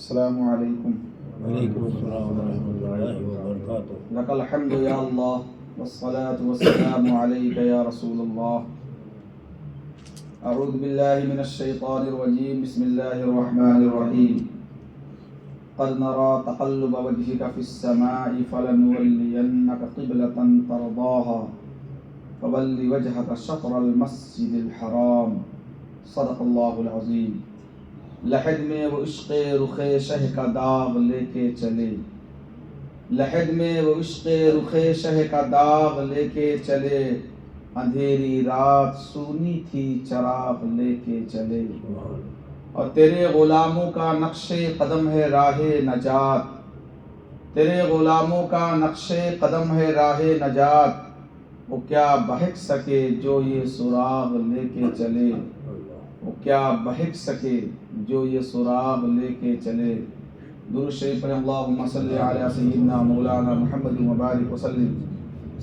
السلام علیکم وعلیکم السلام ورحمۃ اللہ وبرکاتہ. لک الحمد یا اللہ والصلاة والسلام علیک یا رسول اللہ. اعوذ باللہ من الشیطان الرجیم. بسم اللہ الرحمن الرحیم. قد نرى تقلب وجهك في السماء فلنولينك قبلة ترضاها فول وجهك شطر المسجد الحرام. صدق اللہ العظیم. لحد میں وہ عشق رخ شہ کا داغ لے کے چلے، لحد میں وہ عشق رخ شہ کا داغ لے کے چلے، اندھیری رات سونی تھی چراغ لے کے چلے. اور تیرے غلاموں کا نقش قدم ہے راہ نجات، تیرے غلاموں کا نقش قدم ہے راہ نجات. وہ کیا بہک سکے جو یہ سراغ لے کے چلے، وہ کیا بہک سکے جو یہ سراغ لے کے چلے. درود شریف پڑھیں. اللہم صلی علی سیدنا مولانا محمد مبارک وسلم.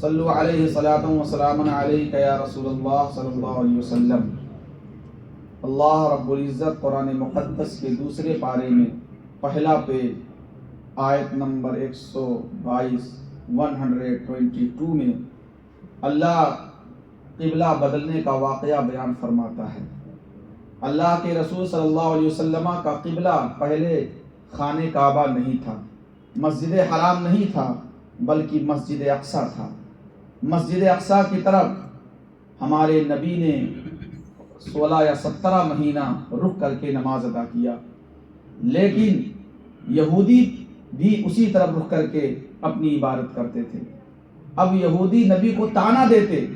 صلو علیہ صلاۃ و سلام علیک یا رسول اللہ صلی اللہ علیہ وسلم. اللہ رب العزت قرآن مقدس کے دوسرے پارے میں پہلا پیج آیت نمبر 122 میں اللہ قبلہ بدلنے کا واقعہ بیان فرماتا ہے. اللہ کے رسول صلی اللہ علیہ وسلم کا قبلہ پہلے خانہ کعبہ نہیں تھا، مسجد حرام نہیں تھا، بلکہ مسجد اقصیٰ تھا. مسجد اقصیٰ کی طرف ہمارے نبی نے 16 یا 17 مہینہ رخ کر کے نماز ادا کیا، لیکن یہودی بھی اسی طرف رخ کر کے اپنی عبادت کرتے تھے. اب یہودی نبی کو طعنہ دیتے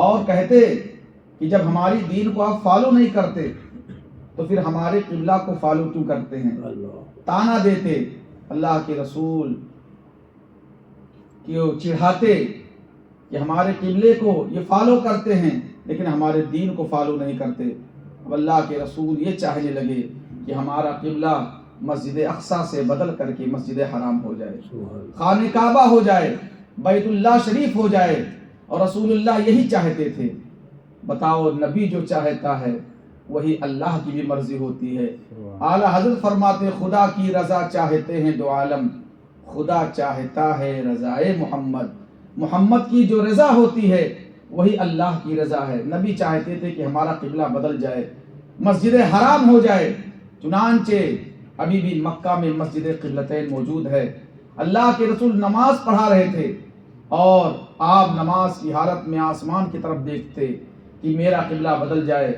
اور کہتے کہ جب ہماری دین کو آپ فالو نہیں کرتے تو پھر ہمارے قبلہ کو فالو کیوں کرتے ہیں. طعنہ دیتے اللہ کے رسول کیوں چڑھاتے کہ ہمارے قبلے کو یہ فالو کرتے ہیں لیکن ہمارے دین کو فالو نہیں کرتے. اب اللہ کے رسول یہ چاہنے لگے کہ ہمارا قبلہ مسجد اقصیٰ سے بدل کر کے مسجد حرام ہو جائے، خانہ کعبہ ہو جائے، بیت اللہ شریف ہو جائے. اور رسول اللہ یہی چاہتے تھے. بتاؤ، نبی جو چاہتا ہے وہی اللہ کی بھی مرضی ہوتی ہے. اعلیٰ حضرت فرماتے خدا کی رضا چاہتے ہیں دو عالم، خدا چاہتا ہے رضائے محمد. محمد کی جو رضا ہوتی ہے وہی اللہ کی رضا ہے. نبی چاہتے تھے کہ ہمارا قبلہ بدل جائے، مسجد حرام ہو جائے. چنانچہ ابھی بھی مکہ میں مسجد قبلتین موجود ہے. اللہ کے رسول نماز پڑھا رہے تھے اور آپ نماز کی حالت میں آسمان کی طرف دیکھتے کہ میرا قبلہ بدل جائے.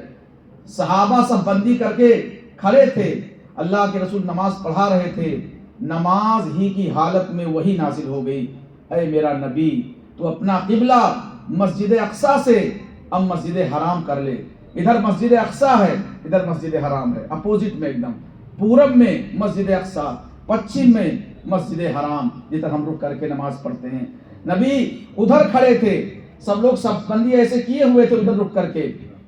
صحابہ سب بندی کر کے کھڑے تھے، اللہ کے رسول نماز پڑھا رہے تھے. نماز ہی کی حالت میں وہی نازل ہو گئی، اے میرا نبی تو اپنا قبلہ مسجد اقصیٰ سے اب مسجد حرام کر لے. ادھر مسجد اقصیٰ ہے، ادھر مسجد حرام ہے، اپوزٹ میں ایک دم. پورب میں مسجد اقصیٰ، پچھم میں مسجد حرام جدھر ہم رک کر کے نماز پڑھتے ہیں. نبی ادھر کھڑے تھے، سب لوگ سب بندی ایسے کیے ہوئے تھے ادھر رک کر کے.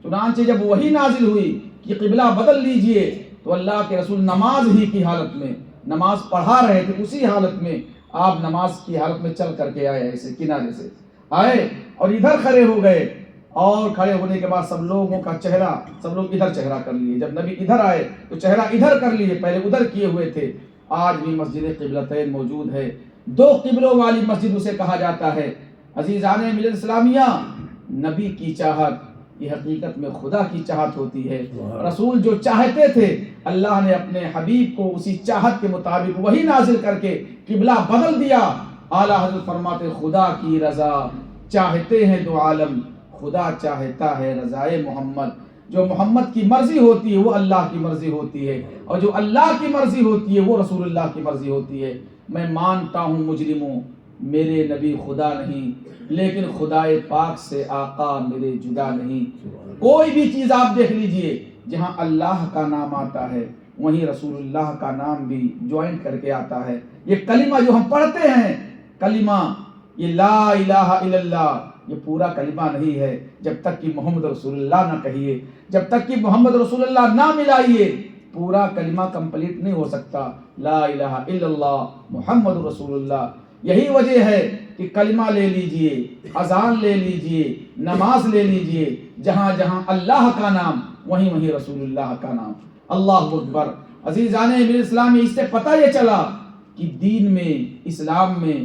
چنانچہ جب وہی نازل ہوئی کہ قبلہ بدل لیجئے تو اللہ کے رسول نماز ہی کی حالت میں نماز پڑھا رہے تھے. اسی حالت میں آپ نماز کی حالت میں چل کر کے آئے، ایسے کنارے سے آئے اور ادھر کھڑے ہو گئے. اور کھڑے ہونے کے بعد سب لوگوں کا چہرہ، سب لوگ ادھر چہرہ کر لیے. جب نبی ادھر آئے تو چہرہ ادھر کر لیے، پہلے ادھر کیے ہوئے تھے. آج بھی مسجد قبلتین موجود ہے. دو قبلوں والی مسجد اسے کہا جاتا ہے. عزیزان ملت اسلامیہ، نبی کی چاہت یہ حقیقت میں خدا کی چاہت ہوتی ہے. رسول جو چاہتے تھے اللہ نے اپنے حبیب کو اسی چاہت کے مطابق وہی نازل کر کے قبلہ بدل دیا. اعلیٰ حضرت فرماتے خدا کی رضا چاہتے ہیں دو عالم، خدا چاہتا ہے رضائے محمد. جو محمد کی مرضی ہوتی ہے وہ اللہ کی مرضی ہوتی ہے، اور جو اللہ کی مرضی ہوتی ہے وہ رسول اللہ کی مرضی ہوتی ہے. میں مانتا ہوں مجرموں میرے نبی خدا نہیں، لیکن خدائے پاک سے آقا میرے جدا نہیں. کوئی بھی چیز آپ دیکھ لیجئے جہاں اللہ کا نام آتا ہے وہیں رسول اللہ کا نام بھی جوائن کر کے آتا ہے. یہ کلمہ جو ہم پڑھتے ہیں، کلمہ یہ لا الہ الا اللہ، یہ پورا کلمہ نہیں ہے جب تک کہ محمد رسول اللہ نہ کہیے، جب تک کہ محمد رسول اللہ نہ ملائیے پورا کلمہ کمپلیٹ نہیں ہو سکتا. لا الہ الا اللہ محمد رسول اللہ. یہی وجہ ہے کہ کلمہ لے لیجئے، اذان لے لیجئے، نماز لے لیجئے، جہاں جہاں اللہ کا نام وہیں وہیں رسول اللہ کا نام. اللہ اکبر، عزیزان میرے اسلامی، اس سے پتہ یہ چلا کہ دین میں، اسلام میں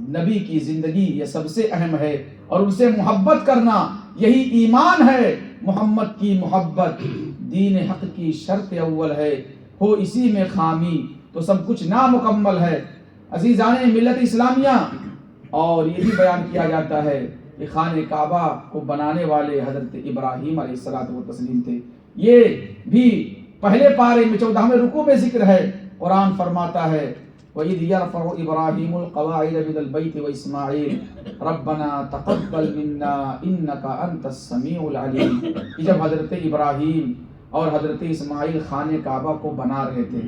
نبی کی زندگی یہ سب سے اہم ہے، اور ان سے محبت کرنا یہی ایمان ہے۔ محمد کی محبت دین حق کی شرط اول ہے، ہو اسی میں خامی تو سب کچھ نامکمل ہے۔ عزیزان ملت اسلامیہ، اور یہ بھی بیان کیا جاتا ہے کہ خانہ کعبہ کو بنانے والے حضرت ابراہیم علیہ السلام تھے۔ یہ بھی پہلے پارے میں 14ویں رکوع میں ذکر ہے۔ قرآن فرماتا ہے وَإِذْ يَرْفَعُ إِبْرَاهِيمُ الْقَوَاعِدَ مِنَ الْبَيْتِ وَإِسْمَاعِيلُ رَبَّنَا تَقَبَّلْ مِنَّا إِنَّكَ أَنْتَ السَّمِيعُ الْعَلِيمُ۔ کہ جب حضرت ابراہیم اور حضرت اسماعیل خانہ کعبہ کو بنا رہے تھے،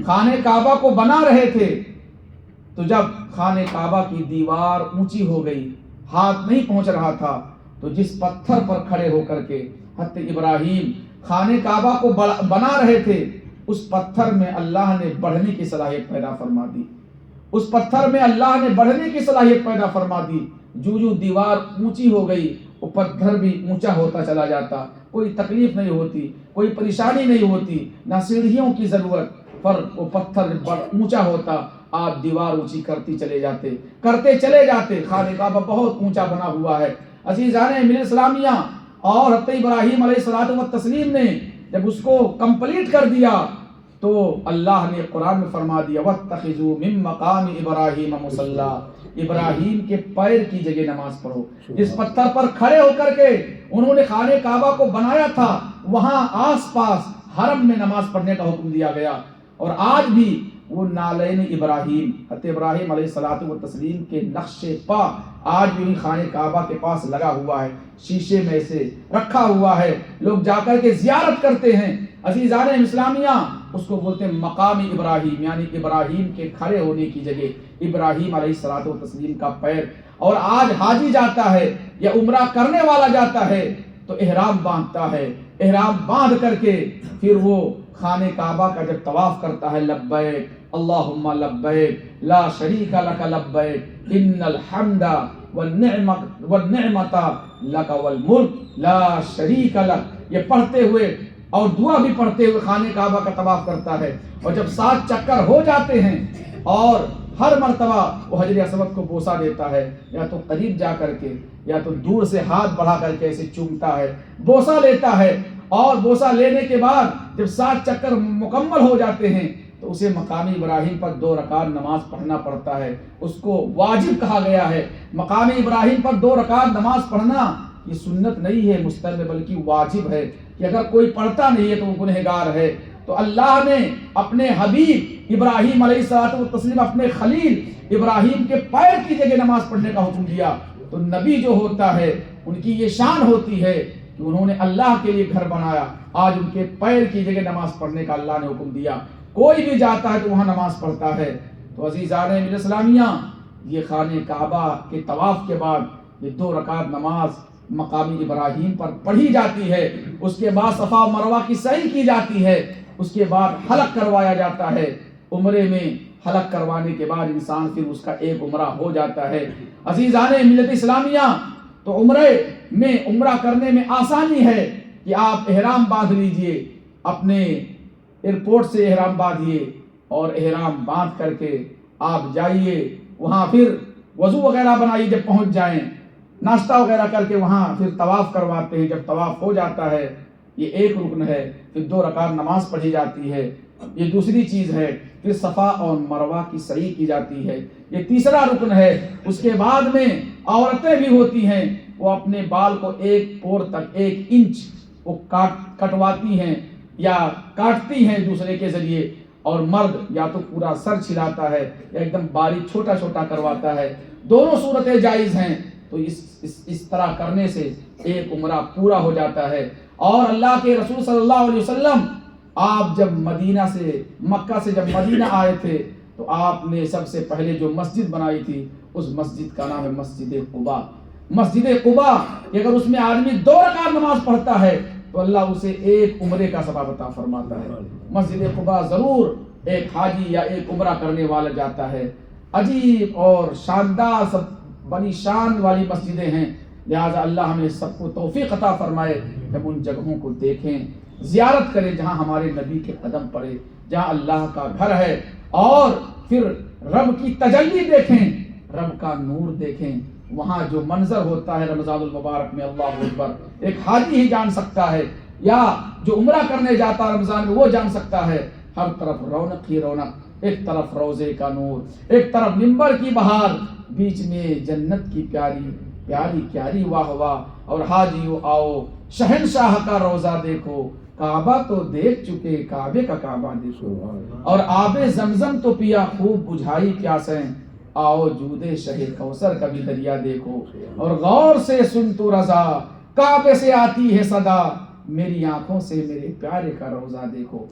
خانہ کعبہ کو بنا رہے تھے، تو جب خانہ کعبہ کی دیوار اونچی ہو گئی، ہاتھ نہیں پہنچ رہا تھا، تو جس پتھر پر کھڑے ہو کر کے حضرت ابراہیم خانہ کعبہ کو بنا رہے تھے، اس پتھر میں اللہ نے بڑھنے کی صلاحیت پیدا فرما دی۔ اس پتھر میں اللہ نے بڑھنے کی صلاحیت پیدا فرما دی۔ جو دیوار اونچی ہو گئی، وہ پتھر بھی اونچا ہوتا چلا جاتا، کوئی تکلیف نہیں ہوتی، کوئی پریشانی نہیں ہوتی، نہ سیڑھیوں کی ضرورت، پر وہ پتھر اونچا ہوتا، آپ دیوار اونچی کرتے چلے جاتے۔ خانہ کعبہ بہت اونچا بنا ہوا ہے۔ عزیزان ملت اسلامیہ، اور حضرت ابراہیم علیہ السلام نے جب اس کو کمپلیٹ کر دیا تو اللہ نے قرآن میں فرما دیا وَاتَّخِذُوا مِن مَّقَامِ إِبْرَاهِيمَ مُصَلًّى، ابراہیم کے پیر کی جگہ نماز پڑھو۔ جس پتھر پر کھڑے ہو کر کے انہوں نے خانہ کعبہ کو بنایا تھا، وہاں آس پاس حرم میں نماز پڑھنے کا حکم دیا گیا۔ اور آج بھی وہ نالین ابراہیم، حضرت ابراہیم علیہ السلام کے نقش پا آج بھی ان خانہ کعبہ کے پاس لگا ہوا ہے، شیشے میں سے رکھا ہوا ہے، لوگ جا کر کے زیارت کرتے ہیں۔ عزیزان اسلامیہ، اس کو بولتے ہیں مقام ابراہیم، یعنی ابراہیم کے کھڑے ہونے کی جگہ، ابراہیم علیہ السلام کا پیر۔ اور آج حاجی جاتا ہے یا عمرہ کرنے والا جاتا ہے تو احرام باندھتا ہے، احرام باندھ کر کے پھر وہ خانہ کعبہ کا جب طواف کرتا ہے، لبیک اللہم لبیک لا شریک لک لبیک ان الحمد والنعمت لک والملک لا شریک لک، یہ پڑھتے ہوئے اور دعا بھی پڑھتے ہوئے خانہ کعبہ کا طواف کرتا ہے۔ اور جب 7 چکر ہو جاتے ہیں اور ہر مرتبہ وہ حجر اسود کو بوسہ دیتا ہے، یا تو قریب جا کر کے یا تو دور سے ہاتھ بڑھا کر کے ایسے چومتا ہے، بوسہ لیتا ہے، اور بوسہ لینے کے بعد جب 7 چکر مکمل ہو جاتے ہیں تو اسے مقام ابراہیم پر 2 رکعت نماز پڑھنا پڑتا ہے۔ اس کو واجب کہا گیا ہے۔ مقام ابراہیم پر 2 رکعت نماز پڑھنا یہ سنت نہیں ہے مستحب، بلکہ واجب ہے، کہ اگر کوئی پڑھتا نہیں ہے تو وہ گنہگار ہے۔ تو اللہ نے اپنے حبیب ابراہیم علیہ السلام، اپنے خلیل ابراہیم کے پیر کی جگہ نماز پڑھنے کا حکم دیا۔ تو نبی جو ہوتا ہے ان کی یہ شان ہوتی ہے کہ انہوں نے اللہ کے لیے گھر بنایا، آج ان کے پیر کی جگہ نماز پڑھنے کا اللہ نے حکم دیا۔ کوئی بھی جاتا ہے تو وہاں نماز پڑھتا ہے۔ تو عزیزان ملت اسلامیہ، یہ خانہ کعبہ کے طواف کے بعد یہ 2 رکعت نماز مقام ابراہیم پر پڑھی جاتی ہے۔ اس کے بعد صفا و مروہ کی سعی کی جاتی ہے۔ اس کے بعد حلق کروایا جاتا ہے۔ عمرے میں حلق کروانے کے بعد انسان پھر اس کا ایک عمرہ ہو جاتا ہے۔ عزیزان ملت اسلامیہ، تو عمرہ کرنے میں آسانی ہے کہ آپ احرام باندھ لیجئے، اپنے ایئرپورٹ سے احرام باندھیے، اور احرام باندھ کر کے آپ جائیے، وہاں پھر وضو وغیرہ بنائیے، جب پہنچ جائیں ناشتہ وغیرہ کر کے وہاں پھر طواف کرواتے ہیں۔ جب طواف ہو جاتا ہے، یہ ایک رکن ہے، پھر 2 رکعت نماز پڑھی جاتی ہے، یہ دوسری چیز ہے۔ پھر صفا اور مروہ کی سعی کی جاتی ہے، یہ تیسرا رکن ہے۔ اس کے بعد میں عورتیں بھی ہوتی ہیں، وہ اپنے بال کو 1 پور تک 1 انچ وہ کٹواتی ہیں یا کاٹتی ہیں دوسرے کے ذریعے، اور مرد یا تو پورا سر چھلاتا ہے یا ایک دم باریک چھوٹا چھوٹا کرواتا ہے۔ دونوں صورتیں جائز ہیں۔ تو اس طرح کرنے سے ایک عمرہ پورا ہو جاتا ہے۔ اور اللہ کے رسول صلی اللہ علیہ وسلم، آپ جب مکہ سے جب مدینہ آئے تھے تو آپ نے سب سے پہلے جو مسجد بنائی تھی، اس مسجد کا نام ہے مسجد قباء۔ مسجد قباء کہ اگر اس میں آدمی 2 رکعت نماز پڑھتا ہے تو اللہ اسے ایک عمرے کا ثواب عطا فرماتا ہے۔ مسجد قباء ضرور ایک حاجی یا ایک عمرہ کرنے والا جاتا ہے۔ عجیب اور شاندار، سب بڑی شان والی مسجدیں ہیں، لہذا اللہ ہمیں سب کو توفیق عطا فرمائے کہ ہم ان جگہوں کو دیکھیں، زیارت کریں جہاں ہمارے نبی کے قدم پڑے، جہاں اللہ کا گھر ہے، اور پھر رب کی تجلی دیکھیں، رب کا نور دیکھیں۔ وہاں جو منظر ہوتا ہے رمضان المبارک میں، اللہ اکبر، ایک حاجی ہی جان سکتا ہے، یا جو عمرہ کرنے جاتا ہے رمضان میں وہ جان سکتا ہے۔ ہر طرف رونق ہی رونق، ایک طرف روزے کا نور، ایک طرف منبر کی بہار، بیچ میں جنت کی پیاری پیاری پیاری واہ واہ۔ اور حاجیو آؤ شہنشاہ کا روزہ دیکھو، کعبہ تو دیکھ چکے، کعبے کا کعبہ دیکھو، اور آب زمزم تو پیا خوب بجھائی پیاسیں، آؤ جودے شہ کوثر کا بھی دریا دیکھو، اور غور سے سن تو رضا، کعبے سے آتی ہے صدا، میری آنکھوں سے میرے پیارے کا روزہ دیکھو۔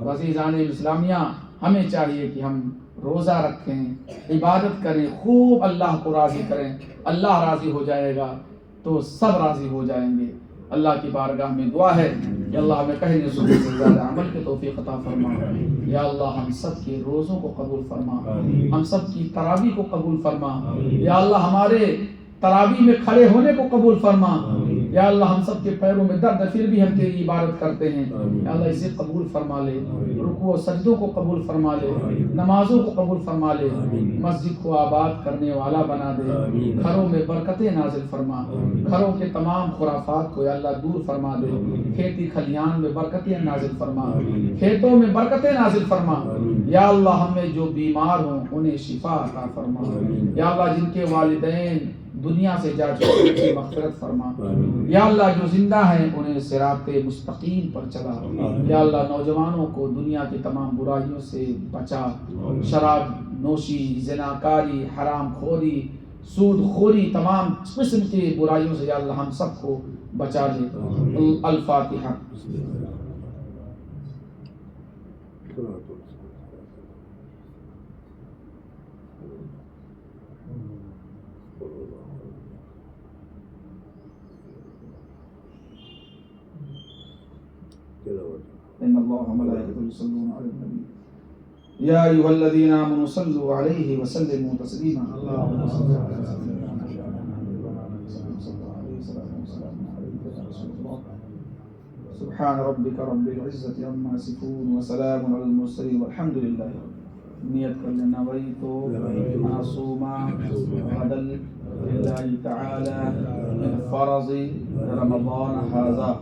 عزیزان اسلامیہ، ہمیں چاہیے کہ ہم روزہ رکھیں، عبادت کریں، خوب اللہ کو راضی کریں، اللہ راضی ہو جائے گا تو سب راضی ہو جائیں گے۔ اللہ کی بارگاہ میں دعا ہے کہ اللہ ہمیں کہنے سننے سے زیادہ عمل کی توفیق عطا فرما۔ یا اللہ ہم سب کے روزوں کو قبول فرما، ہم سب کی تراویح کو قبول فرما۔ یا اللہ ہمارے تراویح میں کھڑے ہونے کو قبول فرما۔ یا اللہ ہم سب کے پیروں میں درد ہے، پھر بھی ہم تیری عبادت کرتے ہیں، یا اللہ اسے قبول فرما لے، رکوع و سجدوں کو قبول فرما لے، نمازوں کو قبول فرما لے، مسجد کو آباد کرنے والا بنا دے، گھروں میں برکتیں نازل فرما، گھروں کے تمام خرافات کو یا اللہ دور فرما دے، کھیتی کھلیان میں برکتیں نازل فرما، کھیتوں میں برکتیں نازل فرما۔ یا اللہ ہمیں جو بیمار ہوں انہیں شفا عطا فرما۔ یا اللہ جن کے والدین دنیا سے جا چکے ان کی مغفرت فرما۔ یا اللہ جو زندہ ہیں انہیں صراط مستقیم پر چلا۔ یا اللہ نوجوانوں کو دنیا کی تمام برائیوں سے بچا، شراب نوشی، زناکاری، حرام خوری، سود خوری، تمام قسم کی برائیوں سے یا اللہ ہم سب کو بچا لے۔ الفاتحہ۔ إن الله وملائكته يصلون على النبي يا أيها الذين آمنوا صلوا عليه وسلموا تسليما اللهم صل على سيدنا محمد سبحان ربك رب العزة عما يصفون وسلام على المرسلين والحمد لله نیت کر لینا نویت معصوما غدا لله تعالی من فرض رمضان هذا۔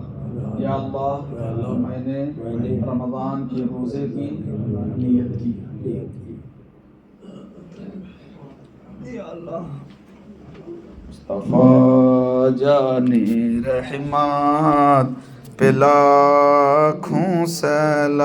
یا اللہ میں نے رمضان کے روزے کی نیت کی۔ یا اللہ مصطفیٰ جان رحمت پہ لاکھوں سلام۔